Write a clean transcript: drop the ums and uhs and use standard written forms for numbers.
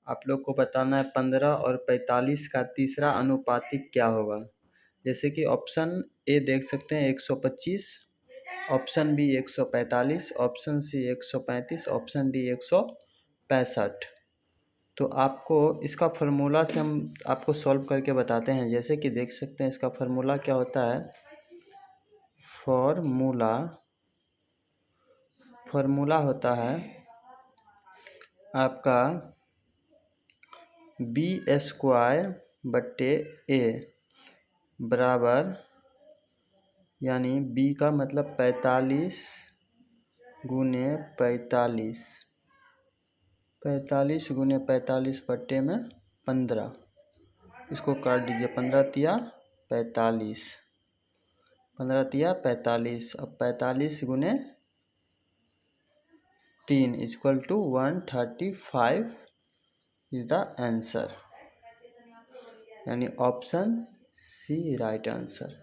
आप लोग को बताना है 15 और 45 का तीसरा अनुपातिक क्या होगा। जैसे कि ऑप्शन ए देख सकते हैं 125, option B 145, option C 135, option D 165। तो आपको इसका फार्मूला से हम आपको सॉल्व करके बताते हैं। जैसे कि देख सकते हैं इसका फार्मूला क्या होता है। फार्मूला होता है आपका बी स्क्वायर बट्टे ए बराबर, यानी बी का मतलब 45 गुने 45, 45 गुने 45 बट्टे में 15, इसको काट दीजिए। 15 तिया 45, 15 तिया 45। अब 45 गुने 3 equal to 135 is the answer, यानी ऑप्शन सी राइट आंसर।